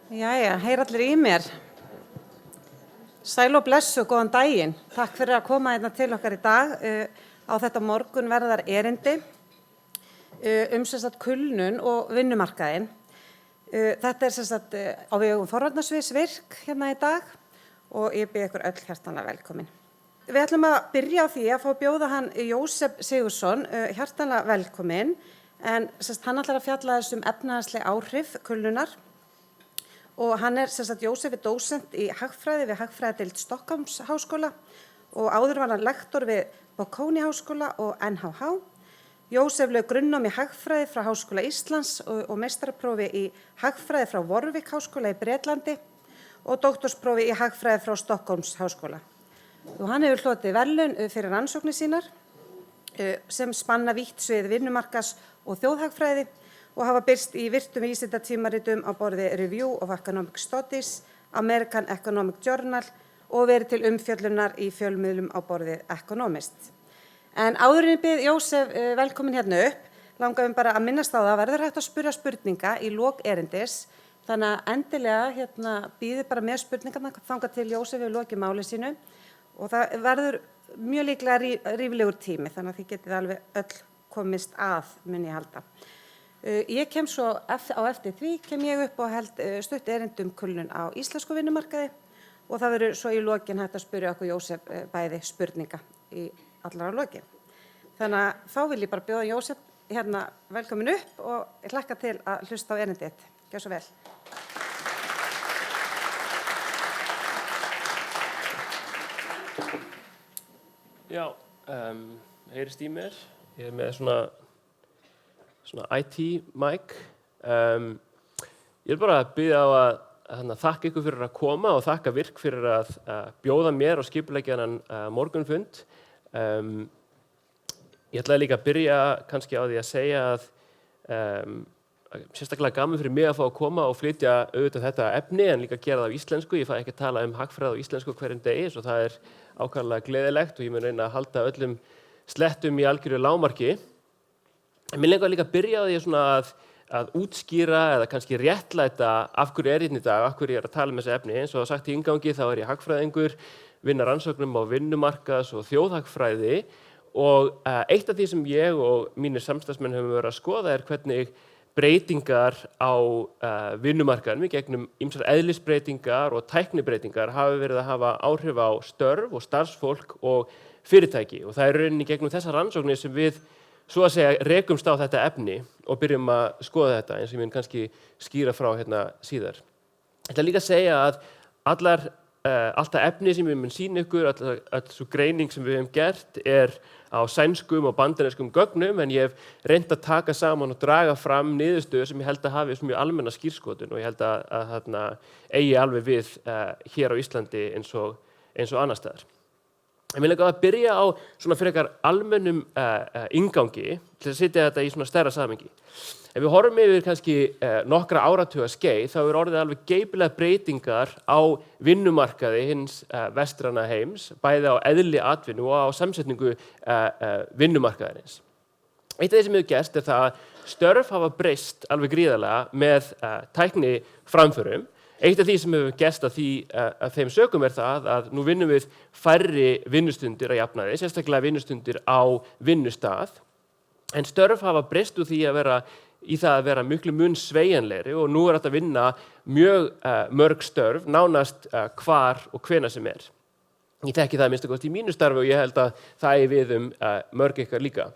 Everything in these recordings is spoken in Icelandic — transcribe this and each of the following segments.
Jæja, heyr allir í mér. Sæl og blessu, góðan daginn. Takk fyrir að koma hérna til okkar í dag á þetta morgunverðar erindi sem sagt kulnun og vinnumarkaðinn. Þetta sem sagt á vegum forvarnasviðs VIRK hérna í dag og ég bið ykkur öll hjartanlega velkomin. Við ætlum að byrja á því að fá að bjóða hann Jósef Sigurðsson hjartanlega velkomin, en sem sagt hann ætlar að fjalla efnahagsleg áhrif kulnunar. Og hann sem sagt Jósef dósent í hagfræði við Hagfræðideild Stokkhólmsháskóla og áður var hann lektor við Bocconi-háskóla og NHH. Jósef lauk grunnnám í hagfræði frá Háskóla Íslands og meistaraprófi í hagfræði frá Warwick-háskóla í Bretlandi og doktorsprófi í hagfræði frá Stokkhólmsháskóla. Og hann hefur hlotið verðlaun fyrir rannsóknir sínar sem spanna vítt svið vinnumarkaðs og þjóðhagfræði og hafa birst í virtum vísindatímaritum á borði Review of Economic Studies, American Economic Journal og verið til umfjöllunar í fjölmiðlum á borði Economist. En áður en ég bið Jósef velkomin hérna upp, langaðum bara að minnast á það verður hægt að spyrja spurninga í lok erindis, þannig að endilega býðið bara með spurningarna þangað til Jósef við lokið máli sínu og það verður mjög líklega ríflegur tími, þannig að þið getið alveg öll komist að, mun ég halda. Ég kem svo á eftir því kem ég upp og held stutt erindi kulnun á íslensku vinnumarkaði og það verður svo í lokin hægt að spyrja okkur Jósef bæði spurninga í allar á lokin. Þannig að þá vil ég bara bjóða Jósef hérna velkomin upp og ég hlakka til að hlusta á erindið þitt. Gjörðu svo vel. Já, heyrist í mér. Ég með svona IT-mic. Ég vil bara biðja á að þakka ykkur fyrir að koma og þakka VIRK fyrir að bjóða mér og skipuleggja þennan morgunfund. Ég ætlaði líka að byrja kannski á því að segja að sérstaklega gaman fyrir mig að fá að koma og flytja auðvitað þetta efni en líka gera það á íslensku. Ég fæ ekki að tala hagfræði á íslensku hverjum degi, svo það ákaflega gleðilegt og ég mun reyna að halda öllum slettum í algjöru lágmarki. En mér langar líka að byrja á því að útskýra eða kannski réttlæta af hverju hérna í dag, af hverju ég að tala þessi efni. Eins og sagt í inngangi þá ég hagfræðingur, vinna rannsóknum á vinnumarkaðs- og þjóðhagfræði og eitt af því sem ég og mínir samstarfsmenn höfum verið að skoða hvernig breytingar á vinnumarkaðnum í gegnum ýmsar eðlisbreytingar og tæknibreytingar hafa verið að hafa áhrif á störf og starfsfólk og fyrirtæki. Og það rauninni í gegnum þessar rannsóknir sem við svo að segja rekumst á þetta efni og byrjum að skoða þetta eins og ég mun kannski skýra frá hérna síðar. Ég ætla líka að segja að allt það efni sem ég mun sýna ykkur, all sú greining sem við höfum gert á sænskum og bandarískum gögnum en ég hef reynt að taka saman og draga fram niðurstöður sem ég held að hafi mjög almenna skírskotun og ég held að eigi alveg við hér á Íslandi eins og annars staðar. Ég vil að byrja á svona frekar almennum inngangi til að setja þetta í svona stærra samhengi. Ef við horfum yfir kannski nokkra áratuga skeið þá orðið alveg geypilega breytingar á vinnumarkaði hins vestræna heims, bæði á eðli atvinnu og á samsetningu vinnumarkaðarins. Eitt af því sem hefur gerst það að störf hafa breyst alveg gríðarlega með tækni framförum. Eitt af því sem hefur gerst að þeim sökum það að nú vinnum við færri vinnustundir að jafnaði, sérstaklega vinnustundir á vinnustað. En störf hafa breyst úr því að vera miklu mun sveigjanlegri og nú hægt að vinna mjög mörg störf, nánast hvar og hvenær sem er. Ég þekki það að minnsta kosti í mínu starfi og ég held að það við mörg ykkar líka.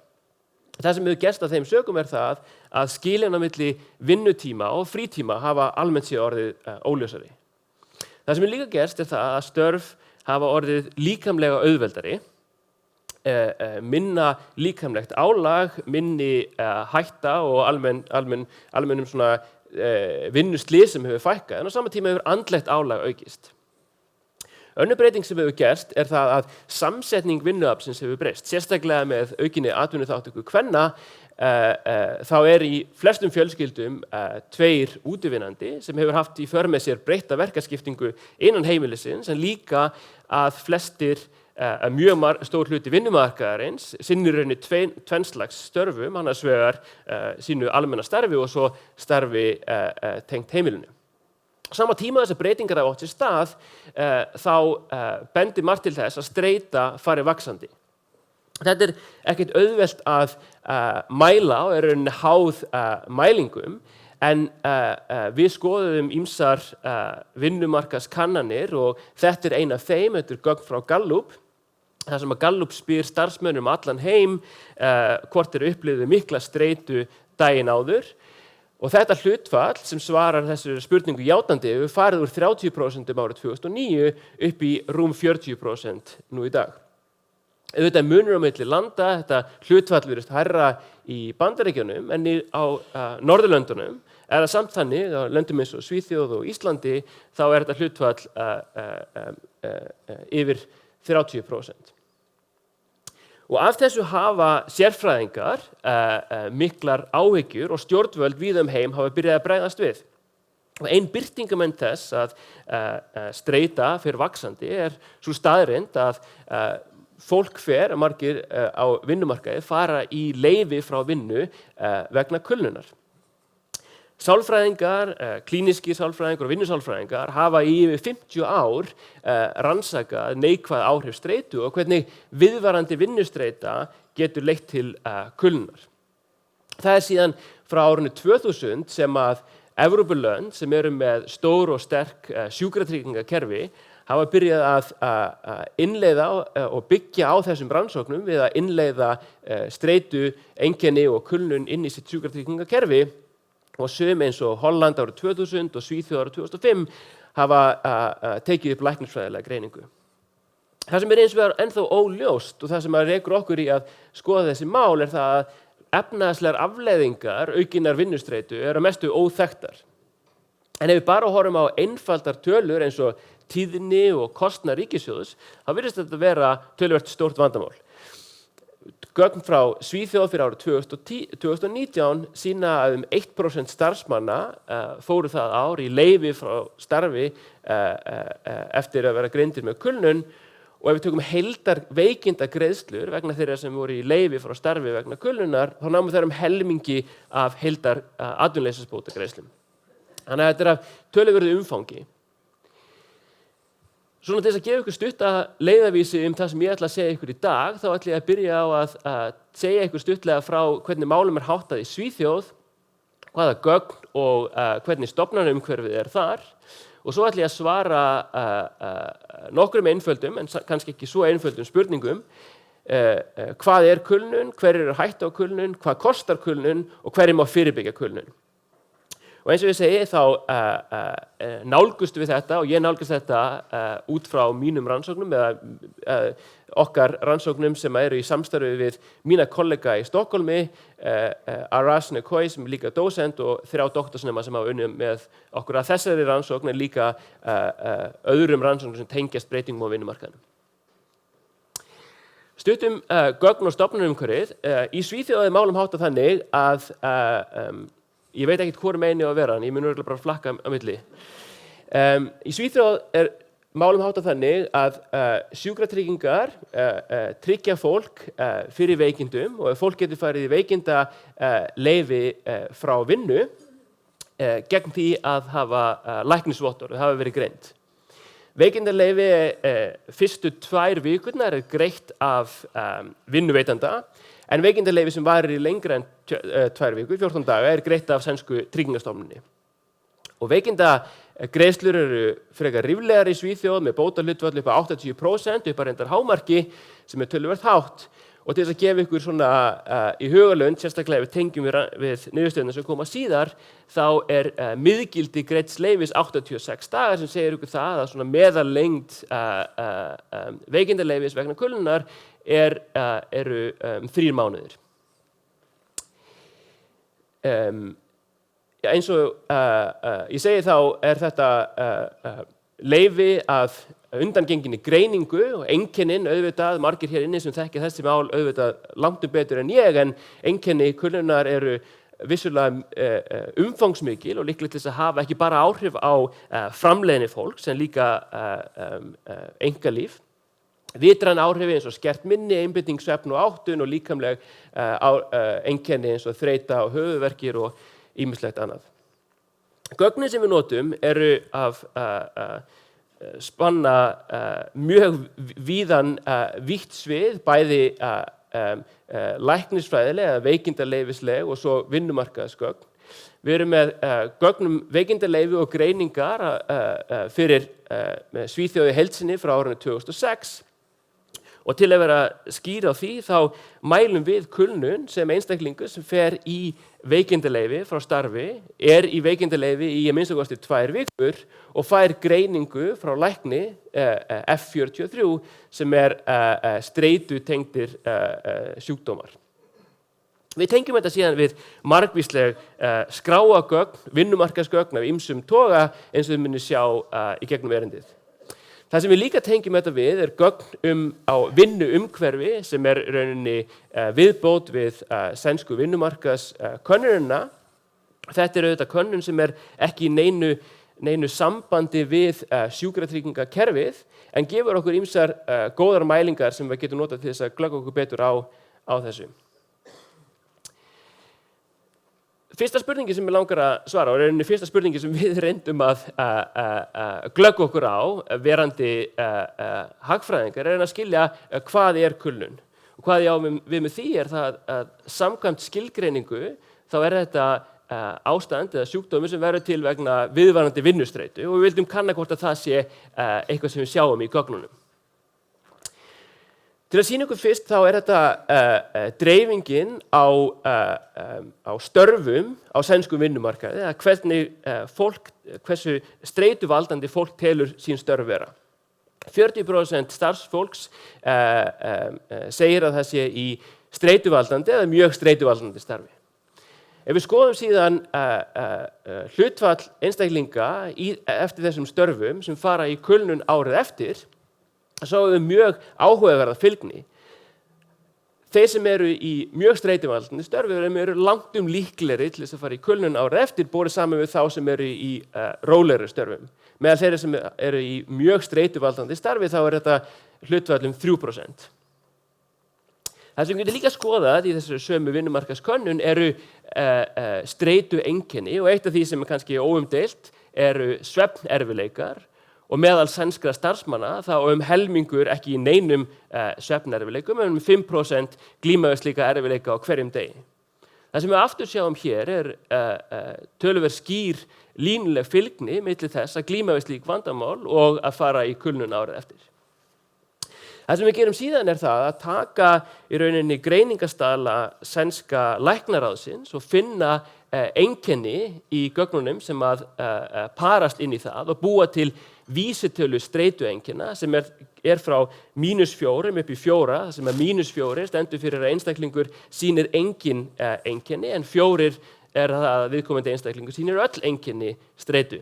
Það sem hefur gerst að þeim sökum það að skilin á milli vinnutíma og frítíma hafa almennt séð orðið óljósari. Það sem hefur líka gerst það að störf hafa orðið líkamlega auðveldari, minna líkamlegt álag, minni hætta og almennum svona vinnuslys sem hefur fækkað, en á sama tíma hefur andlegt álag aukist. Önnur breyting sem hefur gerst það að samsetning vinnuaflsins hefur breyst, sérstaklega með aukinni atvinnuþátttöku kvenna. Þá í flestum fjölskyldum tveir útivinnandi sem hefur haft í för með sér breytta verkaskiptingu innan heimilisins, en líka að flestir mjög stór hluti vinnumarkaðarins sinnir rauninni tvenns slags störfum, annars vegar sínu almenna starfi og svo starfi tengt heimilinu. Sama tíma þessar breytingar hafa átt sér stað, þá bendir margt til þess að streita fari vaxandi. Þetta ekkert auðvelt að mæla og rauninni háð mælingum, en við skoðuðum ýmsar vinnumarkaðskannanir og þetta ein af þeim, þetta gögn frá Gallup, þar sem að Gallup spyr starfsmönnum allan heim hvort þeir upplifðu mikla streitu daginn áður. Og þetta hlutfall sem svarar þessu spurningu játandi hefur farið úr 30% árið 2009 upp í rúm 40% nú í dag. Auðvitað munur á milli landa, þetta hlutfall virðist hærra í Bandaríkjunum en á Norðurlöndunum það samt þannig, á löndum eins og Svíþjóð og Íslandi, þá þetta hlutfall yfir 30%. Og af þessu hafa sérfræðingar miklar áhyggjur og stjórnvöld víða heim hafa byrjað að bregðast við. Og ein birtingarmynd þess að streita fer vaxandi sú staðreynd að fólk margir á vinnumarkaði fara í leyfi frá vinnu vegna kulnunar. Sálfræðingar, klínískir sálfræðingar og vinnusálfræðingar hafa í yfir 50 ár rannsakað neikvæð áhrif streitu og hvernig viðvarandi vinnustreita getur leitt til kulnunar. Það síðan frá árinu 2000 sem að Evrópulönd sem eru með stór og sterk sjúkratryggingakerfi hafa byrjað að innleiða og byggja á þessum rannsóknum við að innleiða streitu, einkenni og kulnun inn í sitt sjúkratryggingakerfi. Og sum eins og Holland árið 2000 og Svíþjóð árið 2005 hafa tekið upp læknisfræðilega greiningu. Það sem eins vegar ennþá óljóst og það sem rekur okkur í að skoða þessi mál það að efnahagslegar afleiðingar aukinnar vinnustreitu að mestu óþekktar. En ef við bara horfum á einfaldar tölur eins og tíðni og kostnað ríkissjóðs, þá virðist þetta vera töluvert stórt vandamál. Gögn frá Svíþjóð fyrir árið 2019 sýna að 1% starfsmanna fóru það ár í leyfi frá starfi eftir að vera greindir með kulnun og ef við tökum heildarveikindagreiðslur vegna þeirra sem voru í leyfi frá starfi vegna kulnunar, þá námu þeir helmingi af heildaratvinnuleysisbótagreiðslum. Þannig að þetta af töluverðu umfangi. Svona til þess að gefa ykkur stutta leiðarvísi það sem ég ætla að segja ykkur í dag, þá ætla ég að byrja á að segja ykkur stuttlega frá hvernig málum háttað í Svíþjóð, hvaða gögn og hvernig stofnanaumhverfið þar. Og svo ætla ég að svara nokkrum einföldum, en kannski ekki svo einföldum spurningum. Hvað kulnun, hver eru hætta á kulnun, hvað kostar kulnun og hverju má fyrirbyggja kulnun. Og eins og ég segi þá nálgust við þetta og ég nálgast þetta út frá mínum rannsóknum eða okkar rannsóknum sem eru í samstarfi við mína kollega í Stokkólmi, Aras Nekoi sem líka dósent og 3 doktorsnema sem hafa unnið með okkur að þessari rannsókn en líka öðrum rannsóknum sem tengjast breytingum á vinnumarkaðnum. Stuttum gögn og stofnanaumhverfið. Í Svíþjóð málum háttað þannig að ég veit ekkert hvor meini á að vera, en ég mun örugglega bara flakka á milli. Í Svíþjóð málum háttað þannig að sjúkratryggingar tryggja fólk fyrir veikindum og ef fólk getur farið í veikindaleyfi frá vinnu gegn því að hafa læknisvottorð og hafa verið greind. Veikindaleyfi fyrstu 2 vikurnar greitt af vinnuveitanda, en veikindaleyfi sem varir í lengra en 2 vikur, 14 daga, greitt af sænsku tryggingastofnuninni. Og veikindagreiðslur eru frekar ríflegar í Svíþjóð með bótahlutfall upp á 80%, upp á reyndar hámarki sem töluvert hátt. Og til þess að gefa ykkur svona í hugalund, sérstaklega ef við tengjum við niðurstöðuna sem koma síðar, þá miðgildi greidds leyfis 86 dagar sem segir ykkur það að svona meðallengd veikindaleyfis vegna kulnunar eru 3 mánuðir. Eins og ég segi þá þetta leyfi að undangenginni greiningu og einkennin auðvitað, margir hér inni sem þekkja þessi mál auðvitað langt betur en ég, en einkenni kulnunar eru vissulega umfangsmikil og líklega til þess að hafa ekki bara áhrif á framleiðni fólks en líka einkalíf. Vitræn áhrifi eins og skert minni, einbeiting, svefn og áttun og líkamleg einkenni eins og þreyta og höfuðverkir og ýmislegt annað. Gögnin sem við notum eru af spanna mjög vítt svið, bæði læknisfræðileg, veikindaleyfisleg og svo vinnumarkaðsgögn. Við erum með gögnum veikindaleyfi og greiningar fyrir Svíþjóð í heild sinni frá árinu 2006 og til að vera skýr á því þá mælum við kulnun sem einstaklingur sem fer í veikindaleyfi frá starfi, í veikindaleyfi í að minnsta kosti 2 vikur og fær greiningu frá lækni F43 sem streitutengdir sjúkdómar. Við tengjum þetta síðan við margvísleg skráagögn, vinnumarkaðsgögn af ýmsum toga eins og við munum sjá í gegnum erindið. Það sem við líka tengjum þetta við gögn á vinnuumhverfi sem rauninni viðbót við sænsku vinnumarkaðskönnunina. Þetta auðvitað könnun sem ekki í neinu sambandi við sjúkratryggingakerfið en gefur okkur ýmsar góðar mælingar sem við getum notað til þess að glöggva okkur betur á þessu. Fyrsta spurningin sem ég langar að svara og rauninni fyrsta spurningin sem við reyndum að glöggva okkur á verandi hagfræðingar að skilja hvað kulnun. Og hvað ég á við með því það að samkvæmt skilgreiningu þá þetta ástand eða sjúkdómur sem verður til vegna viðvarandi vinnustreitu og við vildum kanna hvort að það sé eitthvað sem við sjáum í gögnunum. Til að sýna ykkur fyrst þá þetta dreifingin á störfum á sænskum vinnumarkaði, hversu streituvaldandi fólk telur sín störf vera. 40% starfsfólks segir að það sé í streituvaldandi eða mjög streituvaldandi starfi. Ef við skoðum síðan hlutfall einstaklinga eftir þessum störfum sem fara í kulnun árið eftir, þá er mjög áhugaverða fylgni. Þeir sem eru í mjög streituvaldandi störfi eru langt líklegri til þess að fara í kulnun árið eftir borið saman við þá sem eru í rólegri störfum. Meðal þeirra sem eru í mjög streituvaldandi starfi þá þetta hlutfall 3%. Það sem við getum líka skoðað í þessari sömu vinnumarkaðskönnun eru streitueinkenni og eitt af því sem kannski óumdeilt eru svefnerfiðleikar. Og meðal sænskra starfsmanna þá helmingur ekki í neinum svefnerfiðleikum, en 5% glíma við slíka erfiðleika á hverjum degi. Það sem við aftur sjáum hér töluvert skýr línuleg fylgni milli þess að glíma við slík vandamál og að fara í kulnun árið eftir. Það sem við gerum síðan það að taka í rauninni greiningastaðla sænska læknaráðsins og finna einkenni í gögnunum sem að parast inn í það og búa til vísitölu streitueinkenna sem frá -4 upp í 4, það sem -4 stendur fyrir að einstaklingur sýnir engin einkenni en 4 það að viðkomandi einstaklingur sýnir öll einkenni streitu.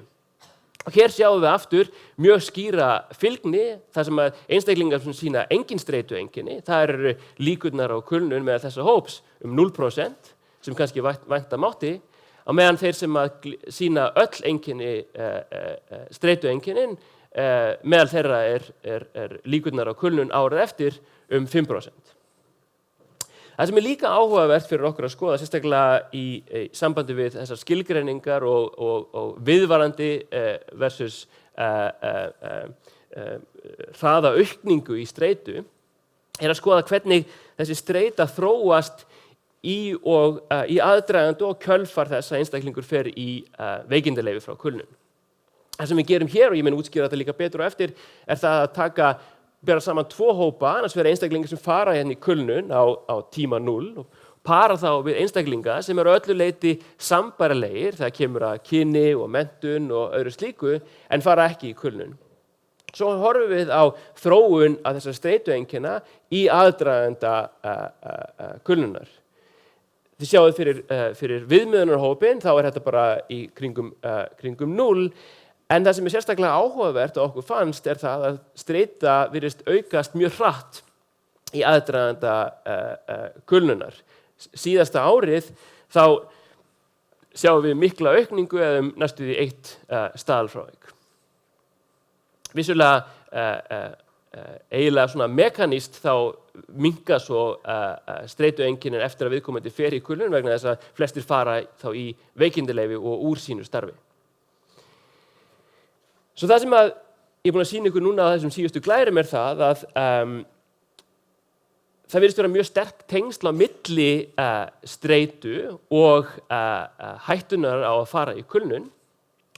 Og hér sjáum við aftur mjög skýra fylgni þar sem að einstaklingar sem sýna engin streitueinkenni, það eru líkurnar á kulnun með þessa hóps 0%, sem kannski vænta mátti, á meðan þeir sem að sýna öll einkenni streitueinkennin, meðal þeirra líkurnar á kulnun árið eftir 5%. Það sem líka áhugavert fyrir okkur að skoða, sérstaklega í sambandi við þessar skilgreiningar og viðvarandi versus hraða aukningu í streitu, að skoða hvernig þessi streita þróast í aðdragandi og kjölfar þess að einstaklingur fer í veikindaleyfi frá kulnun. Það sem við gerum hér, og ég mun útskýra þetta líka betur á eftir, það að bera saman 2 hópa, annars vera einstaklingar sem fara hérna í kulnun á tíma 0 og para þá við einstaklinga sem eru öllu leyti sambærilegir þegar kemur að kyni og menntun og öðru slíku en fara ekki í kulnun. Svo horfum við á þróun að þessar streitueinkenna í aðdraganda kulnunar. Þið sjáum fyrir viðmiðunarhópinn, þá þetta bara í kringum 0, en það sem sérstaklega áhugavert og okkur fannst það að streita virðist aukast mjög hratt í aðdraganda kulnunar. Síðasta árið þá sjáum við mikla aukningu eða næstum því 1 staðalfrávik. Vissulega eiginlega svona mekanískt þá minnka svo streitueinkennin eftir að viðkomandi fer í kulnun vegna þess að flestir fara þá í veikindaleyfi og úr sínu starfi. Svo það sem að ég er búin að sýna ykkur núna á þessum síðustu glærum það að það virðist vera mjög sterk tengsl á milli streitu og hættunar á að fara í kulnun.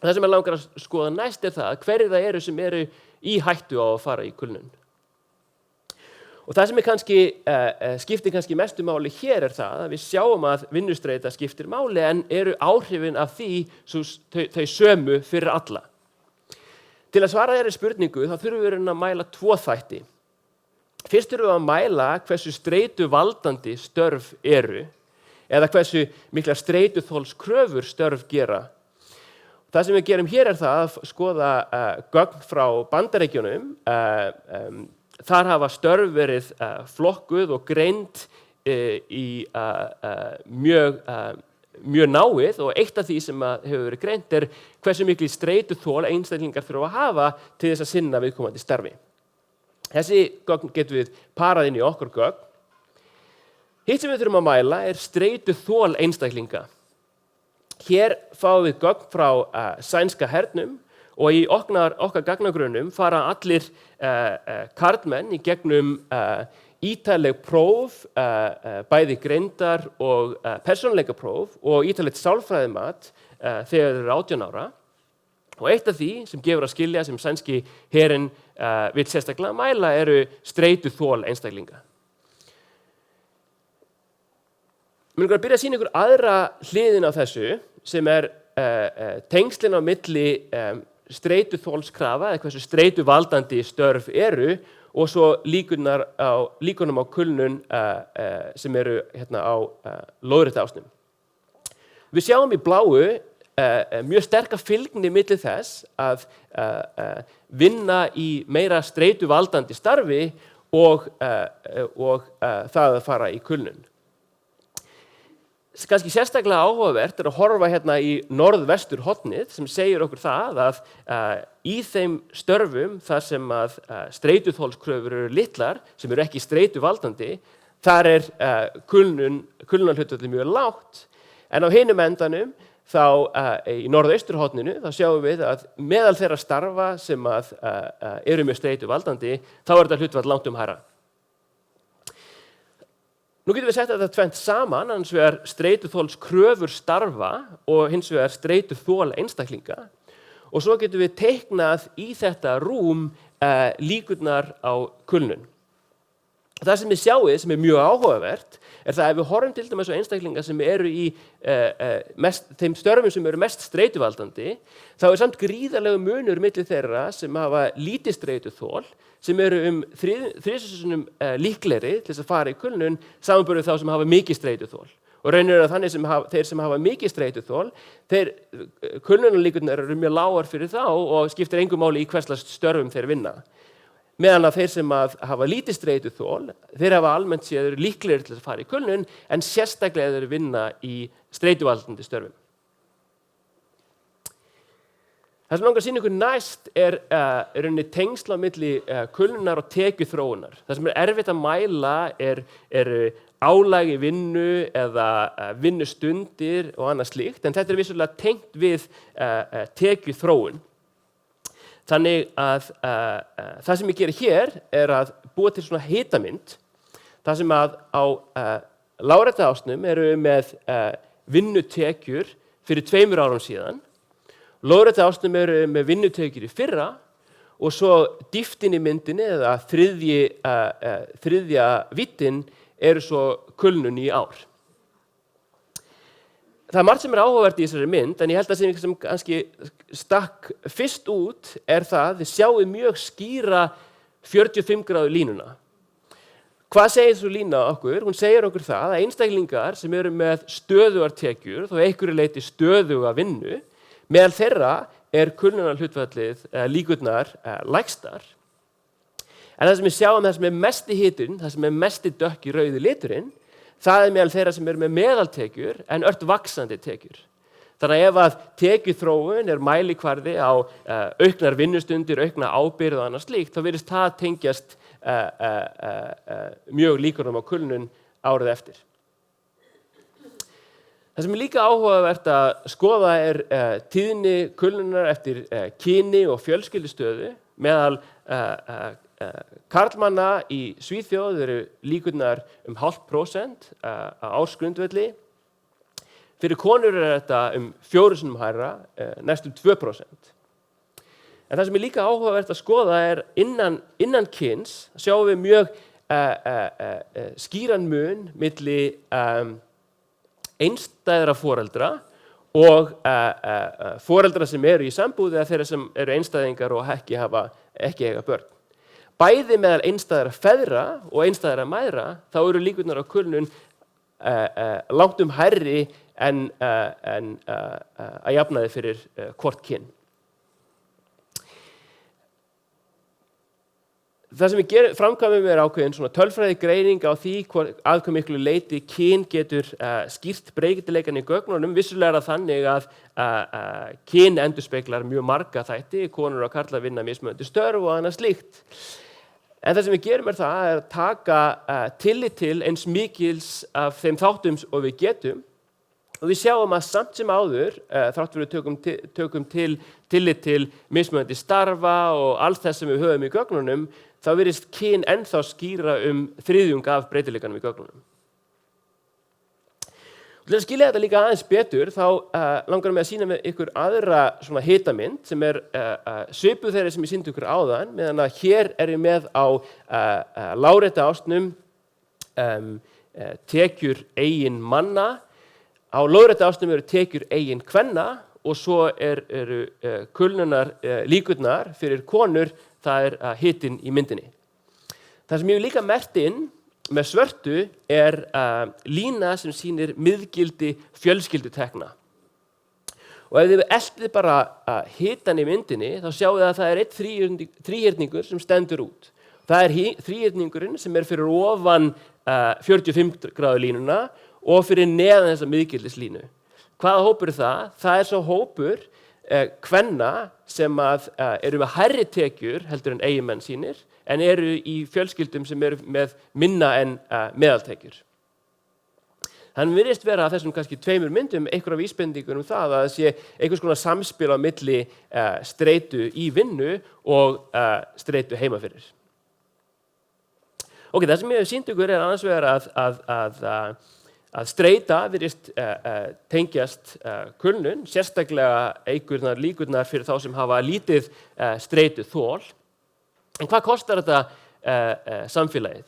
Það sem ég langar að skoða næst það hverjir það eru sem eru í hættu á að fara í kulnun. Og það sem kannski, skiptir kannski mestu máli hér það að við sjáum að vinnustreita skiptir máli en eru áhrifin af því þau sömu fyrir alla. Til að svara þeirri spurningu þá þurfum við að mæla 2 þætti. Fyrst þurfum við að mæla hversu streituvaldandi störf eru eða hversu miklar streituþolskröfur störf gera. Það sem við gerum hér það að skoða gögn frá Bandaríkjunum. Þar hafa störf verið flokkuð og greind í mjög náið og eitt af því sem hefur verið greint hversu mikil streituþol einstaklingar þurfa að hafa til þess að sinna viðkomandi starfi. Þessi gögn getum við parað inn í okkar gögn. Hitt sem við þurfum að mæla streituþol einstaklinga. Hér fáum við gögn frá sænska hernum og í okkar gagnagrunnum fara allir karlmenn í gegnum ítarleg próf, bæði greindar og persónuleikapróf og ítarlegt sálfræðimat þegar þeir eru 18 ára. Og eitt af því sem gefur að skilja sem sænski herinn vill sérstaklega mæla eru streituþol einstaklinga. Mér langar að byrja að sýna ykkur aðra hliðin á þessu sem tengslin á milli streituþolskrafa eða hversu streituvaldandi störf eru og svo líkunum á kulnun sem eru hérna á lóðréttásnum. Við sjáum í bláu mjög sterka fylgni milli þess að vinna í meira streituvaldandi starfi og það að fara í kulnun. Kannski sérstaklega áhugavert að horfa hérna í norðvesturhornið sem segir okkur það að í þeim störfum þar sem að streituþolskröfur eru litlar, sem eru ekki streituvaldandi, þar kulnunarhlutfallið mjög lágt. En á hinum endanum, þá í norðausturhorninu, þá sjáum við að meðal þeirra starfa sem að eru mjög streituvaldandi, þá þetta hlutfall langt hærra. Nú getum við sett þetta tvennt saman, annars vegar streituþolskröfur starfa og hins vegar streituþol einstaklinga. Og svo getum við teiknað í þetta rúm líkurnar á kulnun. Það sem við sjáum, sem mjög áhugavert, það að ef við horfum til dæmis á einstaklinga sem eru í þeim störfum sem eru mest streituvaldandi, þá samt gríðarlegu munur milli þeirra sem hafa lítið streituþol, sem eru 3 sinnum líklegri til þess að fara í kulnun, samanborið þá sem hafa mikið streituþol. Og raunir þannig þeir sem hafa mikið streituþol, kulnunarlíkurnar eru mjög lágar fyrir þá og skiptir engu máli í hverslags störfum þeir vinna. Meðan að þeir sem hafa lítið streituþol, þeir hafa almennt séð líklegri til að fara í kulnun, en sérstaklega þeir vinna í streituvaldandi störfum. Það sem langar að sýna ykkur næst rauninni tengsl á milli kulnunar og tekjuþróunar. Það sem erfitt að mæla álag í vinnu eða vinnustundir og annað slíkt, en þetta vissulega tengt við tekjuþróun. Þannig að það sem ég geri hér að búa til svona hitamynd, það sem að á láréttaásnum eru með vinnutekjur fyrir 2 árum síðan, lóðréttaásnum eru með vinnutekjur í fyrra og svo dýptin í myndinni eða þriðja víddin eru svo kulnun í ár. Það er margt sem áhugavert í þessari mynd, en ég held að sem kannski stakk fyrst út það þið sjáum mjög skýra 45 gráðu línuna. Hvað segir svo lína okkur? Hún segir okkur það að einstaklingar sem eru með stöðugar tekjur, þó einhverju leyti stöðuga vinnu, meðal þeirra kulnunarhlutfallið líkurnar lægstar. En það sem við sjáum, það sem mesti hitun, það sem mesti dökki rauði liturinn, það meðal þeirra sem eru með meðaltekjur en ört vaxandi tekjur. Þannig að ef að tekjuþróun mælikvarði á auknar vinnustundir, aukna ábyrgð og annað slíkt, þá virðist það tengjast mjög líkunum á kulnun árið eftir. Það sem líka áhugavert að skoða tíðni kulnunar eftir kyni og fjölskyldustöðu. Meðal karlmanna í Svíþjóð eru líkurnar 0,5% á ársgrundvelli. Fyrir konur þetta 4 sinnum hærra, næstum 2%. En það sem líka áhugavert að skoða innan kyns sjáum við mjög skýran mun milli einstæðra foreldra og foreldra sem eru í sambúð eða þeirra sem eru einstæðingar og ekki eiga börn. Bæði meðal einstæðra feðra og einstæðra mæðra þá eru líkurnar á kulnun langt hærri en að jafnaði fyrir hvort kyn. Það sem við framkvæmum ákveðin svona tölfræði greining á því að hve miklu leyti kyn getur skýrt breytileikann í gögnunum. Vissulega það þannig að kyn endurspeglar mjög marga þætti, konur og karlar vinna mismunandi störf og annað slíkt. En það sem við gerum það að taka tillit til eins mikils af þeim þáttum og við getum. Og við sjáum að samt sem áður, þrátt fyrir tökum tillit til mismunandi starfa og allt þess sem við höfum í gögnunum, þá virðist kyn ennþá skýra 1/3 af breytileikanum í gögnunum. Og til að skilja þetta líka aðeins betur, þá langar mig að sýna með ykkur aðra svona hitamynd sem svipuð þeirri sem ég sýndi ykkur áðan, meðan að hér ég með á lárétta ásnum tekjur eigin manna. Á lóðrétta ásnum eru tekjur eigin kvenna og svo eru kulnunar líkurnar fyrir konur, það hitinn í myndinni. Það sem ég hef líka merkt inn með svörtu lína sem sýnir miðgildi fjölskyldutekna. Og ef þið eltið bara hitann í myndinni, þá sjáu þið að það einn þríhyrningur sem stendur út. Það þríhyrningurinn sem fyrir ofan 45 gráðu línuna og fyrir neðan þessa miðgildislínu. Hvaða hópur það? Það svo hópur kvenna sem eru með hærri tekjur heldur en eiginmenn sínir, en eru í fjölskyldum sem eru með minna en meðaltekjur. Þannig virðist vera að þessum kannski 2 myndum einhverja vísbendingur það að sé einhvers konar samspil á milli streitu í vinnu og streitu heima fyrir. Ok, það sem ég hef sýnt ykkur annars vegar að streita virðist tengjast kulnun, sérstaklega líkurnar fyrir þá sem hafa lítið streitu þol. En hvað kostar þetta samfélagið?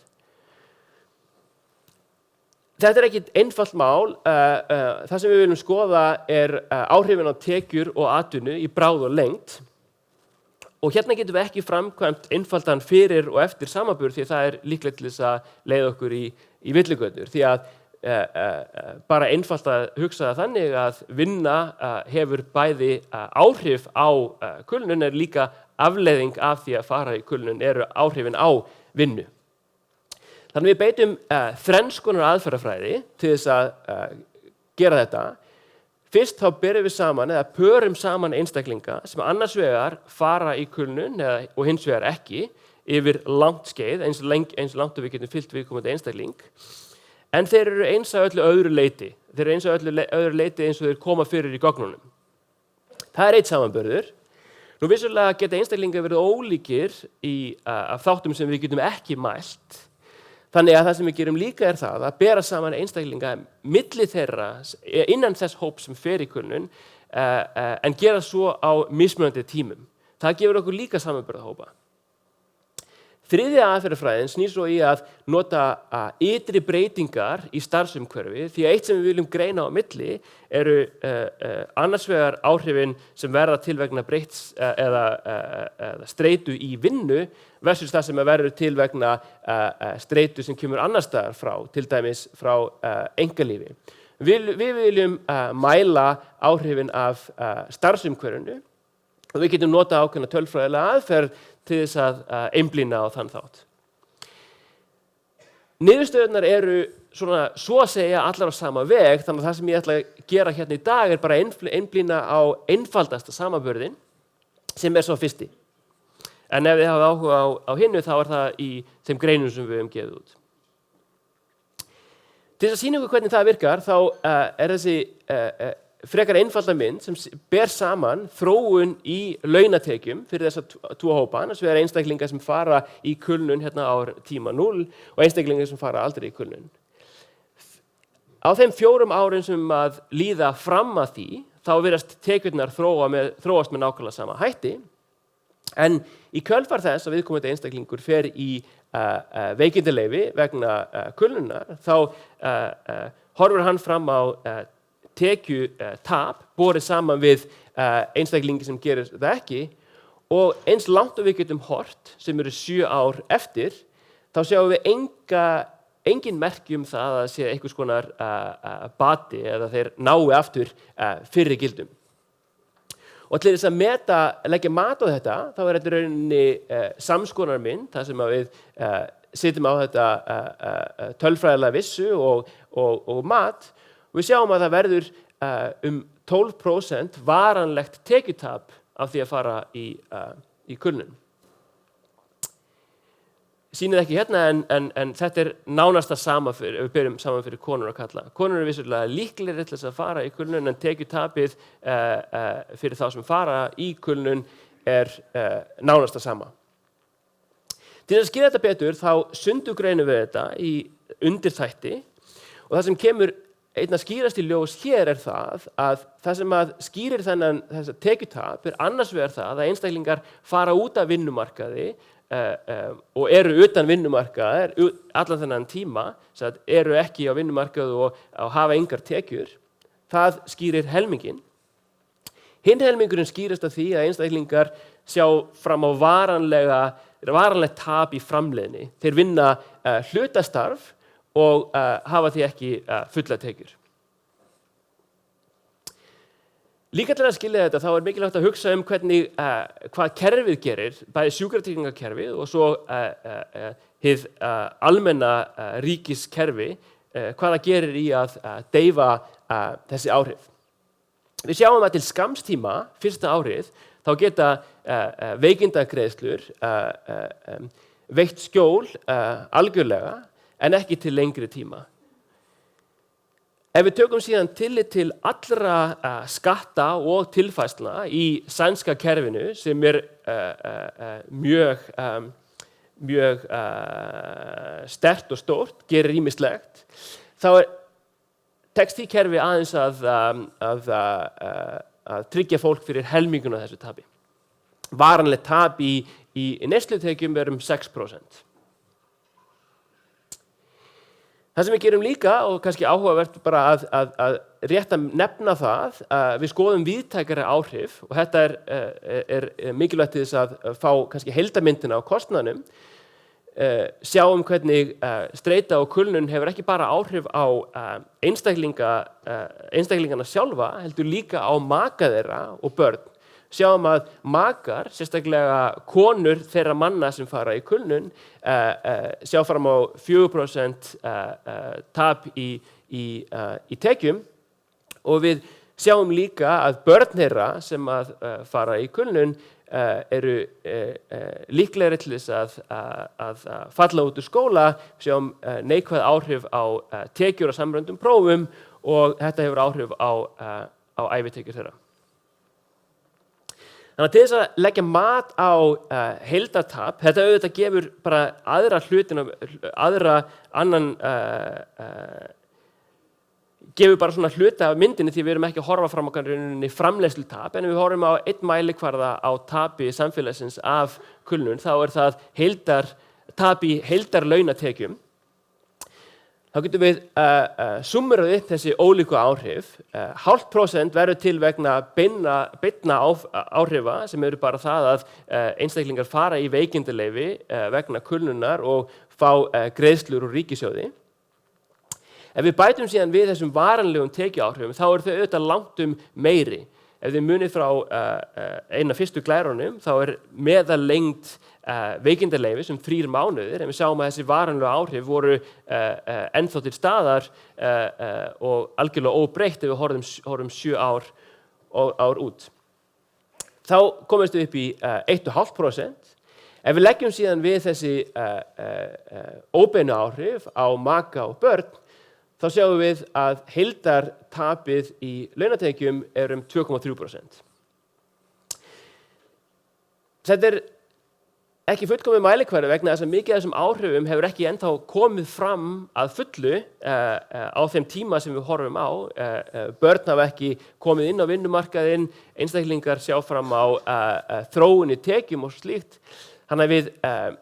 Þetta ekkert einfalt mál. Það sem við viljum skoða áhrifin á tekjur og atvinnu í bráð og lengd. Og hérna getum við ekki framkvæmt einfaldan fyrir og eftir samanburð því það líklegt til þess að leiða okkur í villigötur. Því að bara einfalt að hugsa þannig að vinna hefur bæði áhrif á kulnun líka afleiðing af því að fara í kulnun eru áhrifin á vinnu. Þannig við beitum þrenns konar aðferðafræði til þess að gera þetta. Fyrst þá berum við saman eða pörum saman einstaklinga sem annars vegar fara í kulnun og hins vegar ekki yfir langt skeið, eins langt og við getum fyllt viðkomandi einstakling. En þeir eru eins að öllu öðru leyti. Þeir eru eins að öllu öðru leyti eins og þeir koma fyrir í gögnunum. Það einn samanburður. Nú vissulega geta einstaklingar verið ólíkir af þáttum sem við getum ekki mælt. Þannig að það sem við gerum líka það að bera saman einstaklinga milli þeirra innan þess hóp sem fer í kulnun en gera svo á mismunandi tímum. Það gefur okkur líka samanburðarhópa. Þriðja aðferðafræðin snýr svo í að nota ytri breytingar í starfsumhverfi því að eitt sem við viljum greina á milli eru annars vegar áhrifin sem verða til vegna breyts eða streitu í vinnu versus það sem verður til vegna streitu sem kemur annars staðar frá, til dæmis frá einkalífi. Við viljum mæla áhrifin af starfsumhverfinu og við getum nota ákveðna tölfræðilega aðferð til þess að einblína á þann þátt. Niðurstöðurnar eru svo að segja allar á sama veg, þannig að það sem ég ætla að gera hérna í dag bara einblína á einfaldasta samanburðinn sem svo fyrsti. En ef þið hafa áhuga á hinnu þá það í þeim greinum sem við höfum gefið út. Til þess að sýna ykkur hvernig það virkar, þá þessi frekar einfalda mynd sem ber saman þróun í launatekjum fyrir þessa tvo hópa, annars vegar einstaklingar sem fara í kulnun hérna á tíma 0 og einstaklingar sem fara aldrei í kulnun. Á þeim 4 árum sem að líða fram að því, þá virðast tekjurnar þróast með nákvæmlega sama hætti, en í kjölfar þess að viðkomandi einstaklingur fer í veikindaleyfi vegna kulnunar, þá horfir hann fram á tekjutap borið saman við einstaklingi sem gerir það ekki, og eins langt og við getum hort, sem eru 7 ár eftir, þá sjáum við engin merki það að það sé einhvers konar bati eða þeir nái aftur fyrri gildum. Og til þess að leggja mat á þetta, þá þetta í rauninni samskonarmynd, þar sem að við sitjum á þetta tölfræðilega vissu og mat, og við sjáum að það verður 12% varanlegt tekjutap af því að fara í kulnun. Sýnir ekki hérna, en þetta nánasta sama við byrjum saman fyrir konur og kalla. Konur eru vissulega líklegri til þess að fara í kulnun, en tekjutapið fyrir þá sem fara í kulnun nánasta sama. Til að skýra þetta betur, þá sundugreinum við þetta í undirþætti, og það sem kemur einna skýrast í ljós hér það að það sem að skýrir þessa tekjutap annars vegar það að einstaklingar fara út af vinnumarkaði og eru utan vinnumarkaðar allan þennan tíma, eru ekki á vinnumarkaði og hafa engar tekjur. Það skýrir helminginn. Hinn helmingurinn skýrist af því að einstaklingar sjá fram á varanlegt tap í framleiðni. Þeir vinna hlutastarf og hafa því ekki fulla tekjur. Líka til að skilja þetta, þá mikilvægt að hugsa hvað kerfið gerir, bæði sjúkratryggingakerfið og svo hið almenna ríkiskerfi, hvað það gerir í að deyfa þessi áhrif. Við sjáum að til skamstíma, fyrsta árið, þá geta veikindagreiðslur veitt skjól algjörlega, en ekki til lengri tíma. Ef við tökum síðan tillit til allra skatta og tilfærslna í sænska kerfinu, sem mjög sterkt og stórt, gerir ýmislegt, þá tekst því kerfi aðeins að tryggja fólk fyrir helminguna þessu tapi. Varanlegt tap í neyslutekjum 6%. Það sem við gerum líka, og kannski áhugavert bara að rétt að nefna það, við skoðum víðtækari áhrif, og þetta er mikilvægt til þess að fá kannski heildarmyndina á kostnaðinum, sjáum hvernig streita og kulnun hefur ekki bara áhrif á einstaklingana sjálfa, heldur líka á maka þeirra og börn. Sjáum að makar, sérstaklega konur þeirra manna sem fara í kulnun, sjá fram á 4% tap í tekjum, og við sjáum líka að börn þeirra sem að fara í kulnun eru líklegri til þess að falla út úr skóla, sjáum neikvæð áhrif á tekjur og samræmdum prófum, og þetta hefur áhrif á ævitekjur þeirra. Þannig að til þess að leggja mat á heildartap, þetta auðvitað gefur bara gefur bara svona hluta af myndinni, því við erum ekki að horfa fram á framleiðslutap, en ef við horfum á einn mælikvarða á tapi samfélagsins af kulnun, þá það tap í heildarlaunatekjum. Þá getum við summerað upp þessi ólíku áhrif. 0,5% verður til vegna beinna áhrifa, sem eru bara það að einstaklingar fara í veikindaleyfi vegna kulnunar og fá greiðslur úr ríkissjóði. Ef við bætum síðan við þessum varanlegum tekjuáhrifum, þá eru þau auðvitað langt meiri. Ef þið munið frá eina fyrstu glærunum, þá meðallengd veikindaleyfi sem 3 mánuðir, en við sjáum að þessi varanlegu áhrif voru ennþá til staðar og algjörlega óbreytt ef við horfum 7 ár út. Þá komumst við upp í 1,5%. Ef við leggjum síðan við þessi óbeinu áhrif á maka og börn, þá þá sjáum við að heildartapið í launatekjum er 2,3%. Þetta ekki fullkomið mælikvarði vegna þess að mikið af þessum áhrifum hefur ekki ennþá komið fram að fullu á þeim tíma sem við horfum á. Börn hafa ekki komið inn á vinnumarkaðinn, einstaklingar sjá fram á þróun í tekjum og slíkt. Þannig að við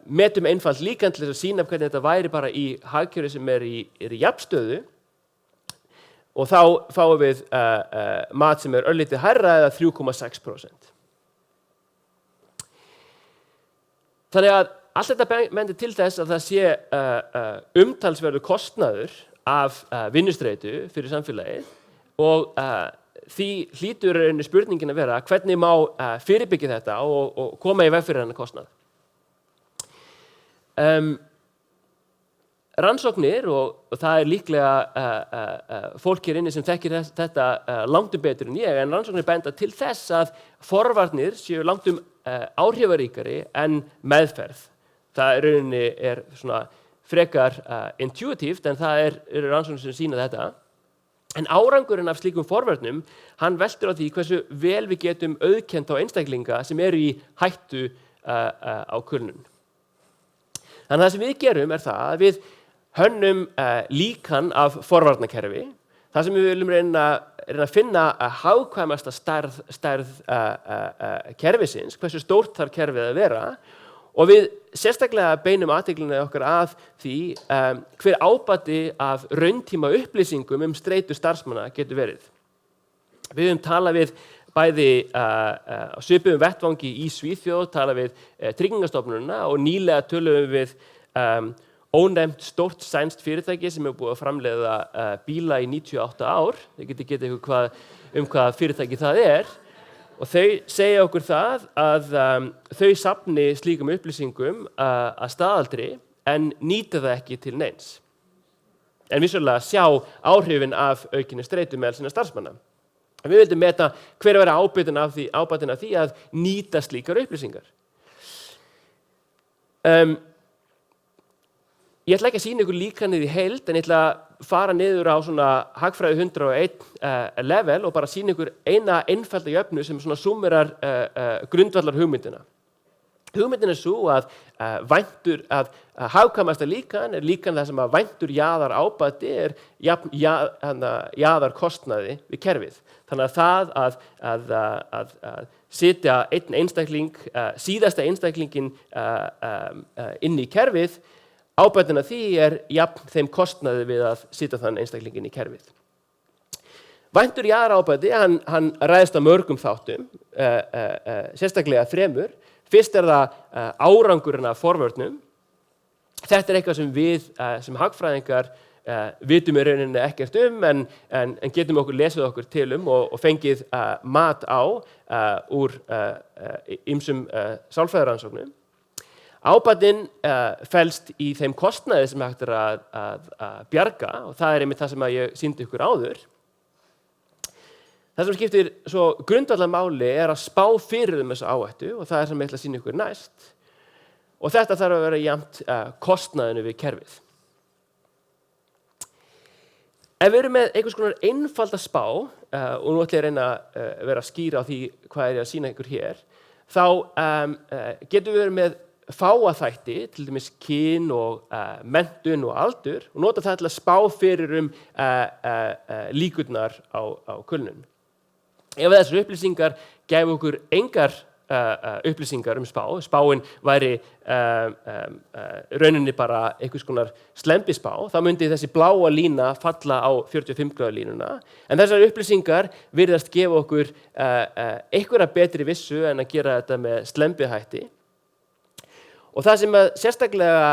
metum einfalt líkan til þess að sýna hvernig þetta væri bara í hagkerfi sem er í jafnstöðu og þá fáum við mat sem er örlítið hærra eða 3,6%. Þannig að allt þetta bendir til þess að það sé umtalsverður kostnaður af vinnustreitu fyrir samfélagið og því hlýtur spurningin að vera hvernig má fyrirbyggja þetta og koma í veg fyrir þennan kostnað. Rannsóknir og það líklega fólk hér inni sem þekkir þetta langt betur en ég, en rannsóknir benda til þess að forvarnir séu langt áhrifaríkari en meðferð. Það rauninni svona frekar intuitíft en það eru rannsóknir sem sýna þetta. En árangurinn af slíkum forvörnum, hann veltur á því hversu vel við getum auðkennt á einstaklinga sem eru í hættu á kulnun. Þannig að það sem við gerum það að við hönnum líkan af forvarnakerfi, það sem við viljum reyna að finna hagkvæmasta stærð kerfisins, hversu stórt þarf kerfið að vera og við sérstaklega beinum athyglina okkar að því hver ábati af rauntíma upplýsingum streitu starfsmanna getur verið. Við höfum talað við bæði á svipuðum vettvangi í Svíþjóð, talað við Tryggingastofnunina og nýlega töluðum við ónefnt stórt sænskt fyrirtæki sem hefur búið að framleiða bíla í 98 ár. Þið getið ykkur hvað fyrirtæki það er. Og þau segja okkur það að þau safni slíkum upplýsingum að staðaldri en nýta það ekki til neins. En vissulega sjá áhrifin af aukinni streitu meðal sinna starfsmanna. Við vildum meta hver að vera ábatinn af því að nýta slíkar upplýsingar. Ég ætla ekki að sýna ykkur líkanið í heild, en ég ætla að fara niður á svona hagfræði 101 level og bara sýna ykkur eina einfalda jöfnu sem svona summerar grundvallar hugmyndina. Hugmyndin svo að hagkvæmasta líkan líkan það sem að væntur jaðar ábati jaðar kostnaði við kerfið. Þannig að það að setja einn einstakling, síðasta einstaklingin inn í kerfið, ábætin af því jafn þeim kostnaði við að setja þann einstaklingin í kerfið. Væntur jaðarábati, hann ræðst af mörgum þáttum, sérstaklega 3. Fyrst það árangurinn af forvörnum. Þetta eitthvað sem við sem hagfræðingar vitum í rauninni ekkert en getum okkur lesið okkur til og fengið mat á úr ýmsum sálfræðirannsóknum. Ábatinn felst í þeim kostnaði sem hægt að bjarga og það einmitt það sem ég sýndi ykkur áður. Það sem skiptir svo grundvallarmáli að spá fyrir þessu áhættu og það sem ég ætla að sýna ykkur næst. Og þetta þarf að vera jafnt kostnaðinu við kerfið. Ef við erum með einhvers konar einfalda spá, og nú ætla ég að reyna að vera skýr á því hvað ég að sýna ykkur hér, þá getum við verið með fáa þætti, til dæmis kyn og menntun og aldur, og nota það til að spá fyrir líkurnar á kulnun. Ef þessar upplýsingar gæfu okkur engar upplýsingar spáin væri rauninni bara einhvers konar slembispá, þá myndi þessi bláa lína falla á 45 gráðu línuna, en þessar upplýsingar virðast gefa okkur einhverja betri vissu en að gera þetta með slembihætti. Og það sem sérstaklega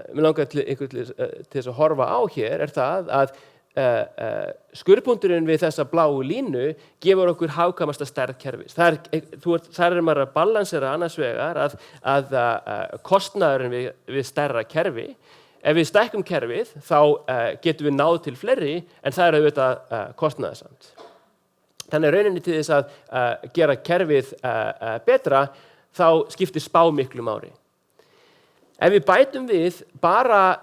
mig langar til þess að horfa á hér það að skurðpunkturinn við þessa bláu línu gefur okkur hagkvæmasta stærð kerfis. Þar maður að balansera annars vegar að kostnaðurinn við stærra kerfi. Ef við stækkum kerfið þá getum við náð til fleiri en það auðvitað kostnaðarsamt. Þannig rauninni til þess að gera kerfið betra þá skiptir spá miklu máli. Ef við bætum við bara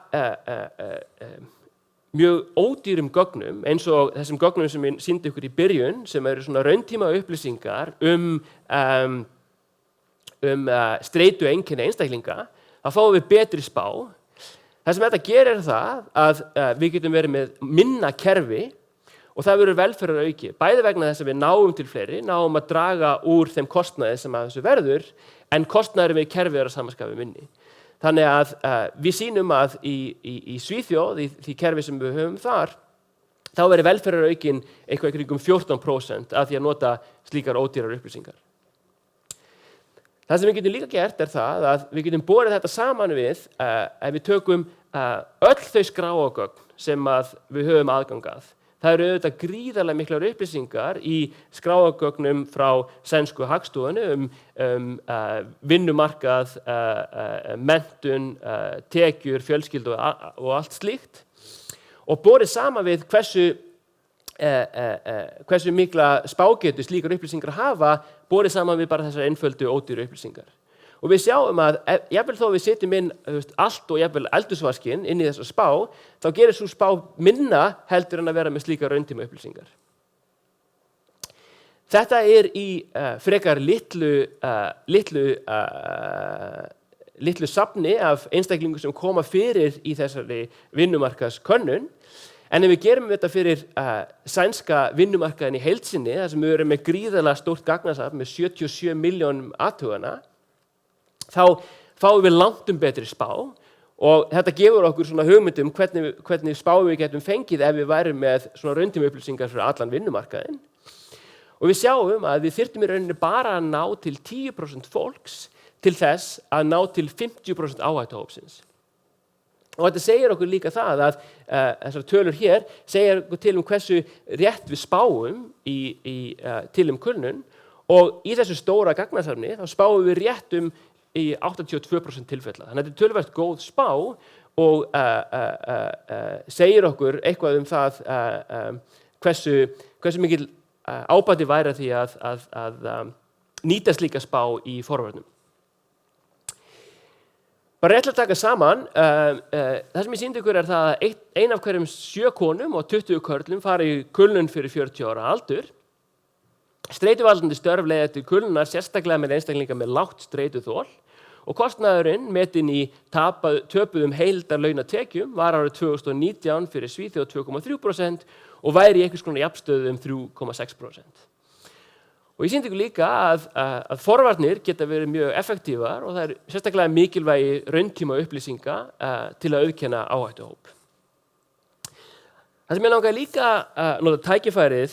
mjög ódýrum gögnum eins og þessum gögnum sem ég sýndi ykkur í byrjun sem eru svona rauntíma upplýsingar streitu einkenni einstaklinga, þá fáum við betri spá. Það sem þetta gerir er það að við getum verið með minna kerfi og það verður velferðarauki, bæði vegna þess að við náum til fleiri, náum að draga úr þeim kostnaði sem að þessu verður, en kostnaðurinn við kerfi að sama skapi minni. Þannig að við sýnum að í Svíþjóð, í því kerfi sem við höfum þar, þá verður velferðaraukinn eitthvað kringum 14% af því að nota slíkar ódýrar upplýsingar. Það sem við getum líka gert er það að við getum borið þetta saman við ef við tökum öll þau skráargögn sem að við höfum aðgang að. Það eru auðvitað gríðarlega miklar upplýsingar í skráargögnum frá sænsku Hagstofunni vinnumarkað, menntun, tekjur, fjölskyldu og allt slíkt og borið saman við hversu mikla spágetu slíkar upplýsingar hafa borið saman við bara þessar einföldu ódýru upplýsingar. Og við sjáum að jafnvel þó við setjum inn allt og jafnvel eldhúsvaskinn inn í þessa spá, þá gerir sú spá minna heldur en að vera með slíkar rauntíma upplýsingar. Þetta er í frekar litlu safni af einstaklingum sem koma fyrir í þessari vinnumarkaðskönnun. En ef við gerum þetta fyrir sænska vinnumarkaðinn í heild sinni, þar sem við erum með gríðarlega stórt gagnasafn með 77 milljónum athugana, þá fáum við langt betri spá og þetta gefur okkur svona hugmynd hvernig spá við getum fengið ef við værum með svona rauntíma upplýsingar fyrir allan vinnumarkaðinn. Og við sjáum að við þyrftum í rauninni bara að ná til 10% fólks til þess að ná til 50% áhættuhópsins. Og þetta segir okkur líka það að þessar tölur hér segir okkur til hversu rétt við spáum til kulnun og í þessu stóra gagnasafni þá spáum við rétt í 82% tilfella. Þannig að þetta er töluvert góð spá og segir okkur eitthvað það hversu mikil ábati væri því að nýta slíka spá í forvörnum. Bara rétt að taka saman, það sem ég sýndi ykkur er það að ein af hverjum 7 konum og 20 körlum fara í kulnun fyrir 40 ára aldur. Streituvaldandi störf leiða til kulnunar sérstaklega með einstaklinga með lágt streituþol og kostnaðurinn metinn í töpuðum heildarlaunatekjum var árið 2019 fyrir Svíþjóð 2,3% og væri í einhvers konar jafnstöðu 3,6%. Og ég sýndi ykkur líka að forvarnir geta verið mjög effektívar og það er sérstaklega mikilvægi rauntíma upplýsinga til að auðkenna áhættuhóp. Það sem ég langaði líka að nota tækifærið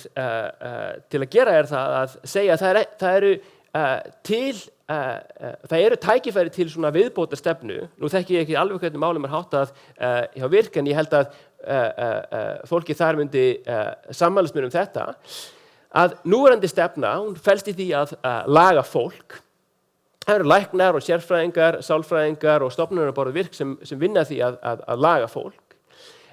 til að gera er það að segja að það eru tækifæri til svona viðbóta stefnu. Nú þekki ég ekki alveg hvernig málum háttað hjá Virk, en ég held að fólki þar myndi sammælast mér þetta, að núverandi stefna, hún felst í því að laga fólk. Það eru læknar og sérfræðingar, sálfræðingar og stofnanir á borð Virk sem vinna því að laga fólk.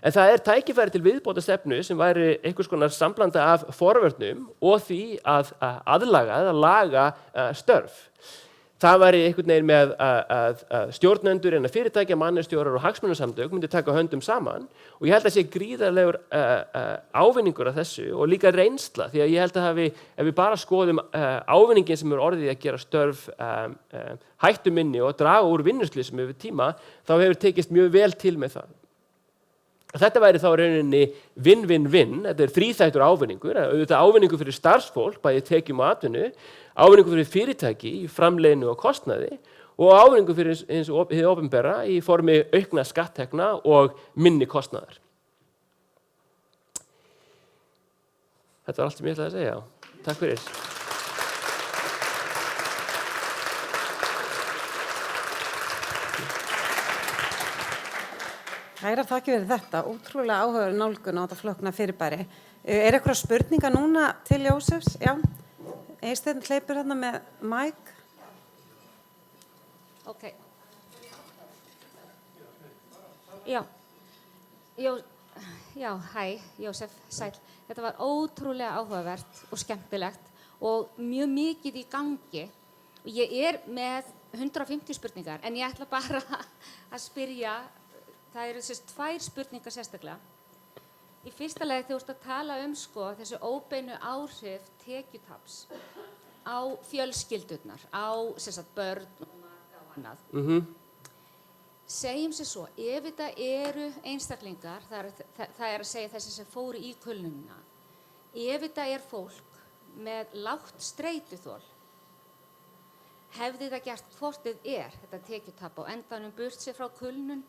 En það er tækifæri til viðbóta stefnu sem væri einhvers konar samblanda af forvörnum og því að aðlaga eða laga störf. Það væri einhvern veginn með að stjórnendur innan fyrirtækja, mannastjórar og hagsmunasamtök myndi taka höndum saman og ég held að sé gríðarlegur ávinningur af þessu og líka reynsla því að ég held að ef við bara skoðum ávinningin sem er orðið að gera störf hættuminni og draga úr vinnuslysum yfir tíma, þá hefur tekist mjög vel til með það. Þetta væri þá rauninni vinn-vinn-vinn, þetta er þríþættur ávinningur, auðvitað ávinningur fyrir starfsfólk, bæði tekjum og atvinnu, ávinningur fyrir fyrirtæki í framleiðni og kostnaði og ávinningur fyrir hið opinbera í formi aukna skatttekna og minni kostnaðar. Þetta var allt sem ég ætlaði að segja. Takk fyrir. Kærar þakkir fyrir þetta, ótrúlega áhugaverð nálgun á þetta flókna fyrirbæri. Er eitthvað spurninga núna til Jósefs? Já, Eysteinn hleypur hérna með mic. Ok. Já, hæ, Jósef, sæll. Þetta var ótrúlega áhugavert og skemmtilegt og mjög mikið í gangi. Ég er með 150 spurningar, en ég ætla bara að spyrja. Það eru 2 spurningar sérstaklega. Í fyrsta lagi þegar þú ert að tala sko, þessu óbeinu áhrif tekjutaps á fjölskyldurnar, á sem sagt, börn og maka og annað. Segjum sér svo, ef þetta eru einstaklingar, það er að segja þessi sem fóru í kulnunina, ef þetta er fólk með lágt streituþol, hefði það gert hvort þetta tekjutap á endanum burt sér frá kulnun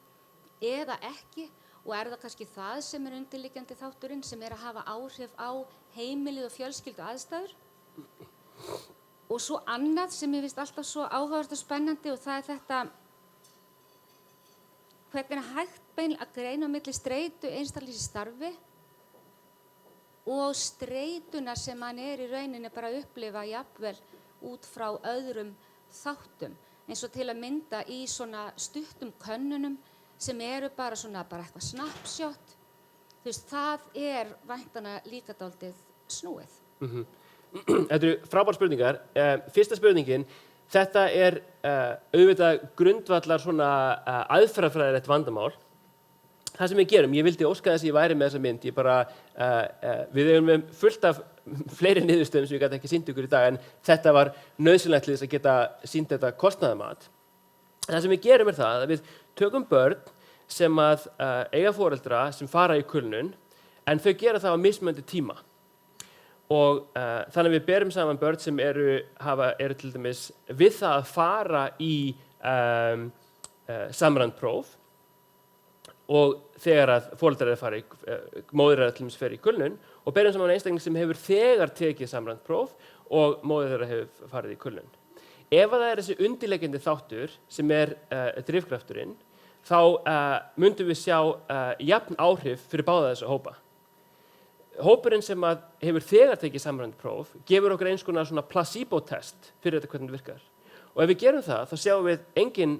eða ekki, og það kannski það sem undirliggjandi þátturinn sem að hafa áhrif á heimilið og fjölskyldu aðstæður. Og svo annað sem ég finnst alltaf svo áhugavert og spennandi, og það þetta hvernig hægt að greina á milli streitu einstaklings í starfi og streituna sem hann í rauninni bara að upplifa jafnvel út frá öðrum þáttum, eins og til að mynda í svona stuttum könnunum sem eru bara eitthvað snapshot. Þú veist, það væntanlega líka dálítið snúið. Þetta eru frábærar spurningar. Fyrsta spurningin, þetta auðvitað grundvallar svona aðferðafræðilegt vandamál. Það sem við gerum, ég vildi óska þess að ég væri með þessa mynd, við eigum með fullt af fleiri niðurstöðum sem ég gat ekki sýnt ykkur í dag, en þetta var nauðsynlegt til þess að geta sýnt þetta kostnaðarmat. Það sem við gerum það að við tökum börn sem eiga foreldra sem fara í kulnun, en þau gera það á mismunandi tíma. Og þannig að við berum saman börn sem eru til dæmis við það að fara í samræmd próf, og þegar að foreldrar fara móðir til dæmis fer í kulnun, og berum saman einstakling sem hefur þegar tekið samræmd próf og móðir þeirra hefur farið í kulnun. Ef það þessi undirliggjandi þáttur sem drifkrafturinn, þá myndum við sjá jafn áhrif fyrir báða þessa hópa. Hópurinn sem hefur þegar tekið samræmd próf gefur okkur eins konar svona placebo-test fyrir þetta hvernig virkar. Og ef við gerum það, þá sjáum við engin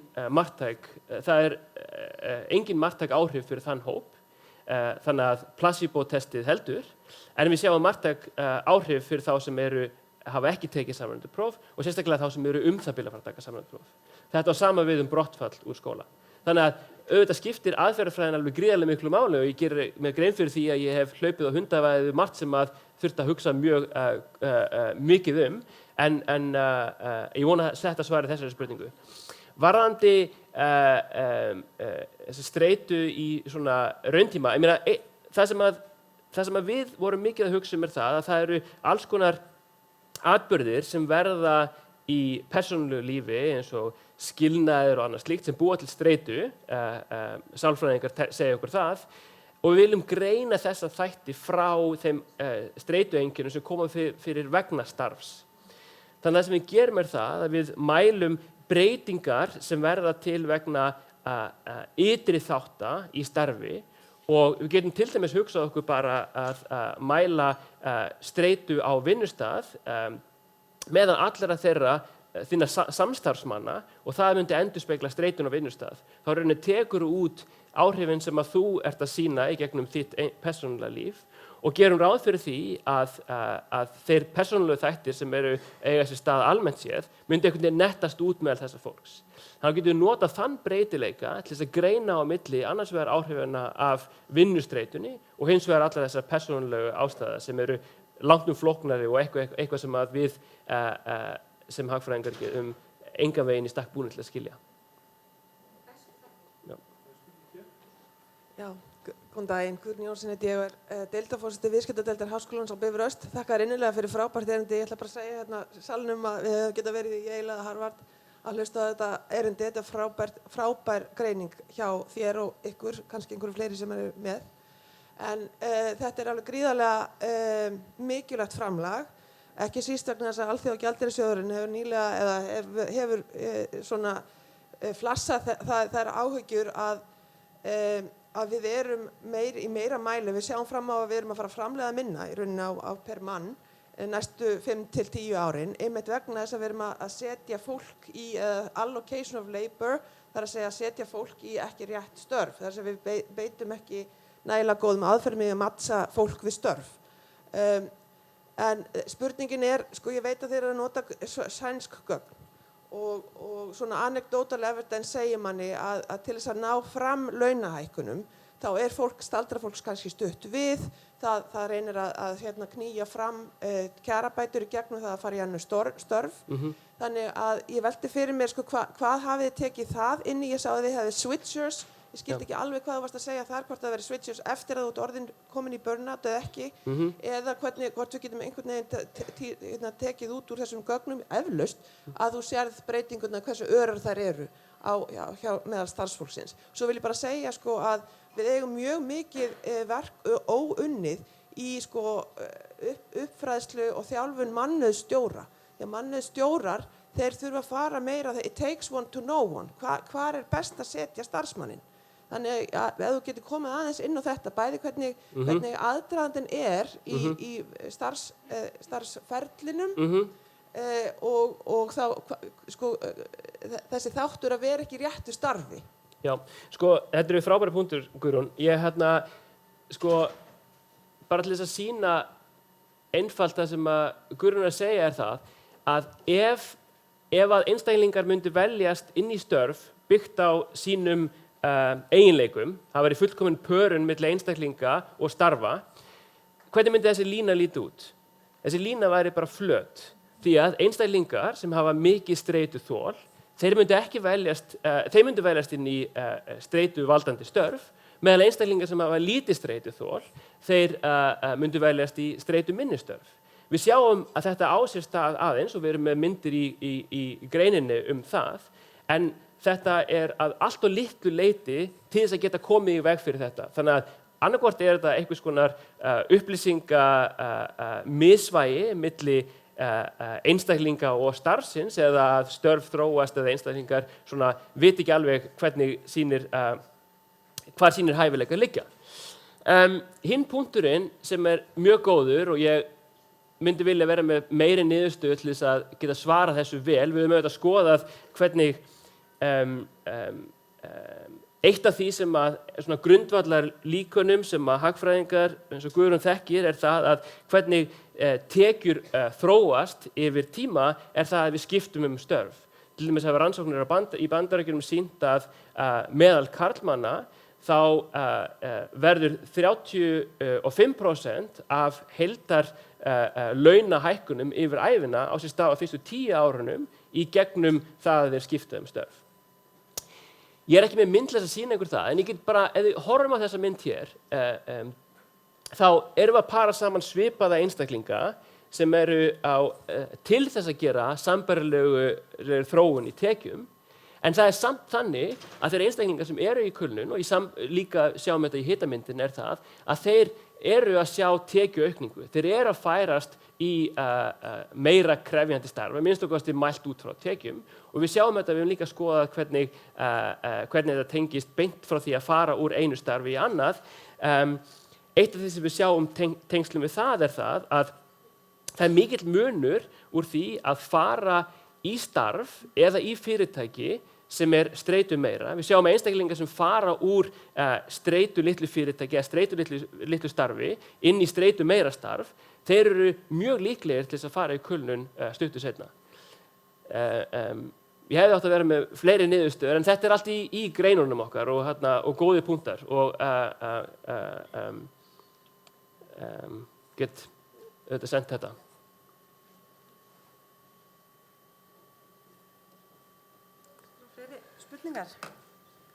marktæk áhrif fyrir þann hóp, þannig að placebo-testið heldur, en við sjáum marktæk áhrif fyrir þá sem hafa ekki tekið samræmdu próf, og sérstaklega þá sem eru það bil að fara að taka samræmdu próf. Þetta á sama við brottfall úr skóla. Þannig að auðvitað skiptir aðferðafræðin alveg gríðarlega miklu máli, og ég geri mér grein fyrir því að ég hef hlaupið á hundavæði margt sem þurfti að hugsa mjög mikið en ég vona að þetta svari þessari spurningu. Varðandi streitu í svona rauntíma, ég meina, það sem við vorum mikið að hugsa það að það eru alls konar atburðir sem verða í persónulegu lífi, eins og skilnaður og annað slíkt, sem búa til streitu, sálfræðingar segja okkur það, og við viljum greina þessa þætti frá þeim streitueinkennum sem koma fyrir vegna starfs. Þannig að það sem við gerum það að við mælum breytingar sem verða til vegna ytri þátta í starfi, og við getum til dæmis hugsað okkur bara að mæla streitu á vinnustað meðan allra þinna samstarfsmanna, og það myndi endurspegla streitun á vinnustað. Þá rauninni tekur út áhrifin sem þú ert að sýna í gegnum þitt persónulega líf, og gerum ráð fyrir því að þeir persónulegu þættir sem eiga sér stað almennt séð myndi einhvern veginn nettast út meðal þessa fólks. Þannig getum við notað þann breytileika til þess að greina á milli annars vegar áhrifina af vinnustreitunni og hins vegar allar þessar persónulegu ástæða sem langt flóknari og eitthvað sem við sem hagfræðingar engan veginn í stakk búin til að skilja. Já, góðan daginn. Guðrún Jónsson heiti ég, deildarforseti viðskiptadeildar Háskólans á Bifröst. Þakka innilega fyrir frábært erindi. Ég ætla bara að segja hérna salnum að við geta verið í Yale eða Harvard að hlusta á þetta erindi. Þetta frábær greining hjá þér og ykkur, kannski einhverju fleiri sem með. En þetta alveg gríðarlega mikilvægt framlag, ekki síst vegna þess að Alþjóðagjaldeyrissjóðurinn hefur nýlega eða hefur svona flassað þær áhyggjur að við erum í meira mæli, við sjáum fram á að við erum að fara að framleiða minna í rauninni á per mann næstu 5 til 10 árin, einmitt vegna þess að við erum að setja fólk í allocation of labor, það er að segja að setja fólk í ekki rétt störf, þar sem við beitum ekki nægilega góðum aðferðum í að mattsa fólk við störf. En spurningin sko ég veit að þeir eru að nota sænsk gögn og svona anecdotal evidence segir manni að til þess að ná fram launahækkunum þá staldrar fólk kannski stutt við, það reynir að knýja fram kjarabætur í gegnum það að fara í önnur störf. Þannig að ég velti fyrir mér sko, hvað hafið þið tekið það inn í, ég sá að þið hefði switchers, ég skildi ekki alveg hvað þú varst að segja þar, hvort það verið switchers eftir að þú ert orðin komin í burnout eða ekki, eða hvort við getum einhvern veginn tekið út úr þessum gögnum, eflaust, að þú sérð breytinguna hversu örar þær eru hjá meðal starfsfólksins. Svo vil ég bara segja sko, að við eigum mjög mikið verk óunnið í sko, uppfræðslu og þjálfun mannauðsstjóra. Já, mannauðsstjórar, þeir þurfa að fara meira, it takes one to know one. Hvar best að setja starfsmanninn? Þannig að ef þú getur komið aðeins inn á þetta, bæði hvernig aðdragandinn í starfsferlinum og þá, sko, þessi þáttur að vera ekki í réttu starfi. Já, sko, þetta eru frábæri punktur, Guðrún. Ég sko, bara til þess að sýna einfalt það sem að Guðrún er að segja það að ef að einstaklingar myndu veljast inn í störf byggt á sínum eiginleikum, það væri fullkomin pörun milli einstaklinga og starfa, hvernig myndi þessi lína líta út? Þessi lína væri bara flöt, því að einstaklingar sem hafa mikið streituþol, þeir myndu veljast inn í streituvaldandi störf, meðal einstaklingar sem hafa lítið streituþol, þeir myndu veljast í streituminni störf. Við sjáum að þetta á sér stað aðeins og við erum með myndir í greininni það, en þetta er að allt og litlu leyti til þess að geta komið í veg fyrir þetta. Þannig að annarkvort er þetta einhvers konar upplýsingamisvægi milli einstaklinga og starfsins eða að störf þróast eða einstaklingar svona viti ekki alveg hvar sínir hæfileikar liggja. Hinn punkturinn sem er mjög góður og ég myndi vilja vera með meiri niðurstöðu til þess að geta svarað þessu vel. Við höfum auðvitað skoðað hvernig eitt af því sem að svona grundvallar líkönum sem að hagfræðingar eins og Guðrún þekkir er það að hvernig tekjur þróast yfir tíma er það að við skiptum störf. Til dæmis hafa rannsóknir í Bandaríkjunum sýnt að meðal karlmanna þá verður 35% af heildar launahækkunum yfir ævina á sér stað á fyrstu 10 árunum í gegnum það að þeir skipta störf. Ég er ekki með mynd til þess að sýna ykkur það, en ég get bara, ef við horfum á þessa mynd hér, þá erum við að para saman svipaða einstaklinga sem eru til þess að gera sambærilegu þróun í tekjum, en það er samt þannig að þeir einstaklingar sem eru í kulnun, og líka sjáum þetta í hitamyndin er það, að þeir eru að sjá tekjuaukningu. Þeir eru að færast í meira krefjandi starf, minnst okkur mælt út frá tekjum, og við sjáum þetta, við höfum líka skoðað hvernig þetta tengist beint frá því að fara úr einu starfi í annað. Eitt af því sem við sjáum tengslum við það er það að það er mikill munur úr því að fara í starf eða í fyrirtæki sem er streitu meira. Við sjáum einstaklingar sem fara úr streitu litlu fyrirtæki eða streitu litlu starfi inn í streitu meira starf. Þeir eru mjög líklegir til þess að fara í kulnun stuttu seinna. Ég hefði átt að vera með fleiri niðurstöður, en þetta er allt í greinunum okkar og góði punktar og get auðvitað sent þetta. Spurningar?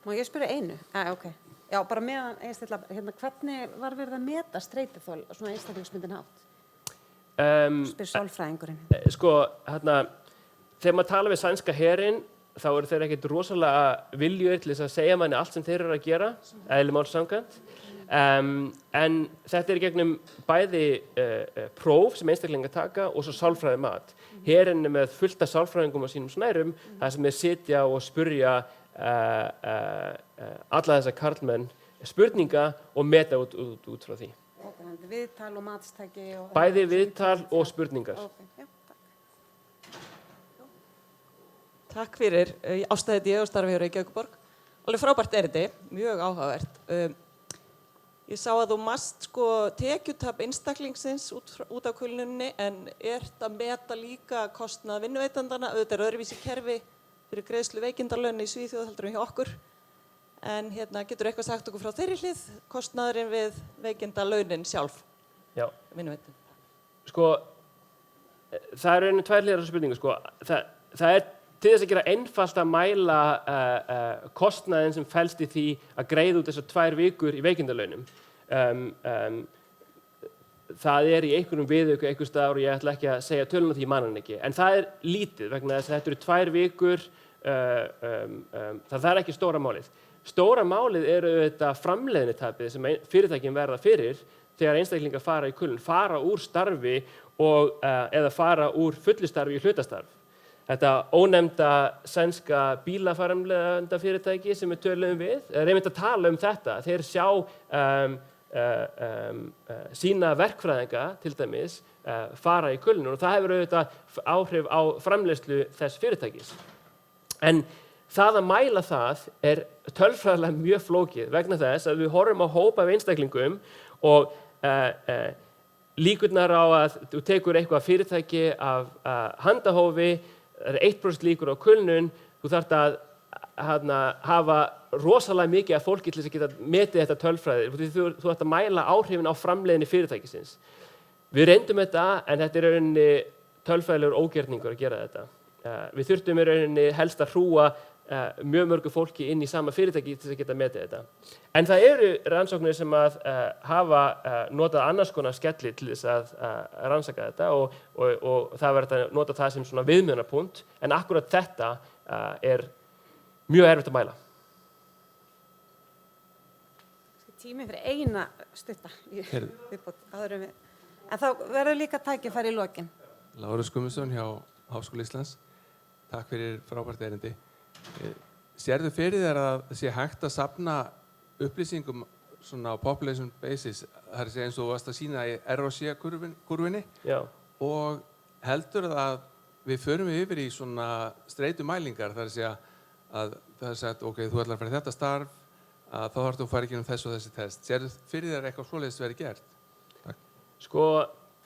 Má ég spyrja einu? Okay. Já, bara meðan einstilla, hvernig var verið að meta streituþol á svona einstaklingsmyndin hátt? Spyr sálfræðingurinn. Sko, þegar maður tala við sænska herinn, þá eru þeir ekkert rosalega viljugir til þess að segja manni allt sem þeir eru að gera, eðli máls samkvæmt. En þetta er gegnum bæði próf sem einstaklingar taka og svo sálfræði mat. Herinn er með fullt af sálfræðingum á sínum snærum, þar sem þeir sitja og spurja alla þessa karlmenn spurninga og meta út frá því. Viðtal og matstæki? Bæði viðtal og spurningar. Já, Takk fyrir. Ásta heiti ég og starfi hjá Reykjavíkurborg. Alveg frábært erindi, mjög áhugavert. Ég sá að þú mast tekjutap einstaklingsins út af kulnuninni, en ert að meta líka kostnað vinnuveitandana, auðvitað er öðruvísi kerfi fyrir greiðslu veikindarlauna í Svíþjóð heldur en hjá okkur. En getur eitthvað sagt okkur frá þeirri hlið, kostnaðurinn við veikindalaunin sjálf, Já, vinnuveitin? sko, það er einu tvær hliðar á þessu spurningu, sko. Það er til þess að gera einfalt að mæla kostnaðinn sem felst í því að greiða út þessar 2 vikur í veikindalaunum. Það er í einhverjum viðauka einhvers staðar og ég ætla ekki að segja töluna því ég man hann ekki. En það er lítið vegna þess að þetta eru 2 vikur, það er ekki stóra málið. Stóra málið eru þetta framleiðnitapið sem fyrirtækin verða fyrir þegar einstaklingar fara í kulnun, fara úr starfi eða fara úr fullu starfi í hlutastarf. Þetta ónefnda sænska bílaframleiðanda fyrirtæki sem við töluðum við, er einmitt að tala um þetta. Þeir sjá sína verkfræðinga til dæmis fara í kulnun og það hefur auðvitað áhrif á framleiðslu þess fyrirtækis. En það að mæla það er tölfræðilega mjög flókið vegna þess að við horfum á hópa af einstaklingum og líkurnar á að þú tekur eitthvað fyrirtæki af handahófi, það er 1% líkur á kulnun, þú þarft að hafa rosalega mikið af fólki til þess að geta metið þetta tölfræði. Þú þarft að mæla áhrifin á framleiðni fyrirtækisins. Við reyndum þetta en þetta er í rauninni tölfræðilegur ógerningur að gera þetta. Við þurftum í rauninni helst að hrúa mjög mörgu fólki inn í sama fyrirtæki til þess að geta metið þetta. En það eru rannsóknir sem að hafa notað annars konar skelli til þess að rannsaka þetta og það verður að nota það sem svona viðmiðunarpunkt, en akkurat þetta er mjög erfitt að mæla. Tími fyrir eina stutta viðbót áður en við. En þá verður líka tækifæri í lokin. Lárus Guðmundsson hjá Háskóla Íslands. Takk fyrir frábært erindi. Sérðu fyrir þér að það sé hægt að safna upplýsingum svona á population basis, það er að segja eins og þú varst að sýna í ROC-kurvinni og heldur að við förum yfir í svona streitumælingar, það er að segja að það er sagt, ok, þú ætlar að fara í þetta starf, að þá þarftu að fara ekki um þessu og þessi test. Sérðu fyrir þér eitthvað svoleiðis verið gert? Takk. Sko,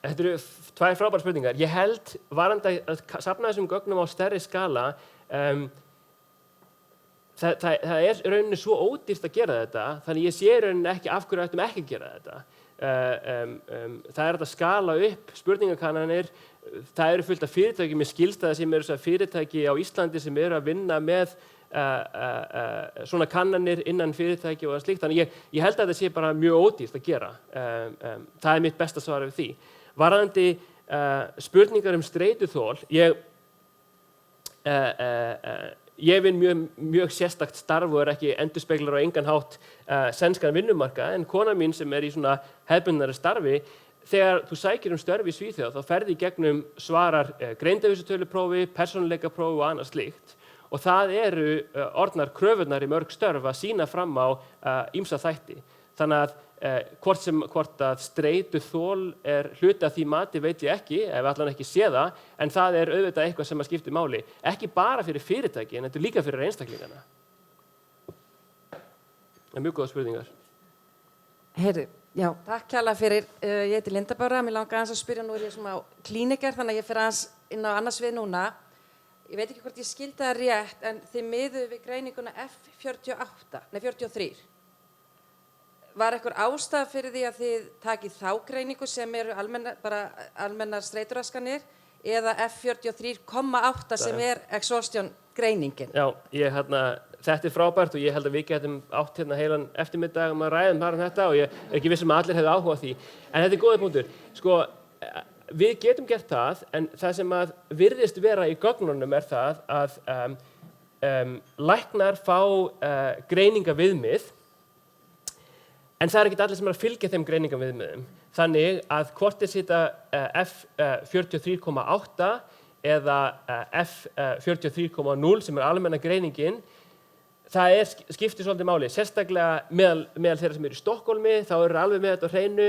þetta eru 2 frábærar spurningar. Ég held varandi að safna þessum gögnum á stærri skala, það er rauninni svo ódýrt að gera þetta, þannig ég sé rauninni ekki af hverju ættum ekki að gera þetta. Það er að skala upp spurningakannanir, það eru fullt af fyrirtæki með skilstæði sem eru fyrirtæki á Íslandi sem eru að vinna með svona kannanir innan fyrirtæki og slíkt, þannig ég held að þetta sé bara mjög ódýrt að gera. Það er mitt besta svar við því. Varðandi spurningar streituþol, ég vinn mjög sérstakt starf og er ekki endurspeglar á engan hátt sænskan vinnumarkað, en kona mín sem er í svona hefðbundnari starfi, þegar þú sækir störf í Svíþjóð þá ferðu í gegnum svarar greindarvísitöluprófi, persónuleikaprófi og annað slíkt og það eru orðnar kröfurnar í mörg störf að sýna fram á ýmsa þætti. Þannig að hvort að streituþol er hluti af því mati veit ég ekki, ef allan ekki sé það, en það er auðvitað eitthvað sem að skipti máli. Ekki bara fyrir fyrirtæki, en þetta líka fyrir einstaklingana. Það er mjög góða spurningar. Heyrðu, já, takk kærlega fyrir. Ég heiti Linda Bára, mér langar aðeins að spyrja, nú er ég svona klíniker, þannig að ég fer aðeins inn á annars við núna. Ég veit ekki hvort ég skildi það rétt, en þið miðuðu við greininguna F43. Var eitthvað ástæða fyrir því að þið takið þá greiningu sem eru almennar streituraskanir eða F43,8 sem er exhaustion greiningin? Já, þetta er frábært og ég held að við getum átt heilan eftirmiddag að ræða um þetta og ég er ekki viss að allir hefðu áhuga á því. En þetta er góður punktur. Sko, við getum gert það, en það sem að virðist vera í gögnunum er það að læknar fá greiningaviðmið, en það er ekki allir sem er að fylgja þeim greiningaviðmiðum. Þannig að hvort sita F43,8 eða F43,0 sem er almenna greiningin, það skiptir svolítið máli. Sérstaklega meðal þeirra sem eru í Stokkhólmi, þá eru alveg með þetta á hreinu.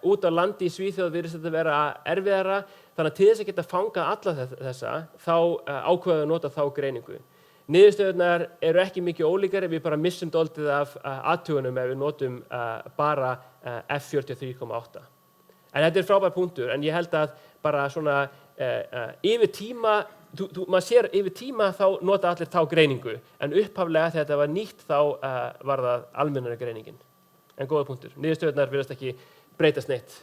Út á landi í Svíþjóð virðist þetta vera erfiðara. Þannig að til þess að geta fangað alla þessa, þá ákveða að nota þá greiningu. Niðurstöðurnar eru ekki mikið ólíkar ef við bara missum dálítið af athugunum ef við notum bara F43,8. En þetta er frábær punktur, en ég held að bara svona yfir tíma maður sér yfir tíma þá nota allir þá greiningu, en upphaflega þegar þetta var nýtt þá var það almennari greiningin. En góða punktur. Niðurstöðurnar virðast ekki breytast neitt.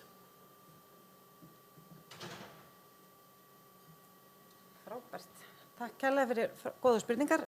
Frábært. Takk kærlega fyrir góða spurningar.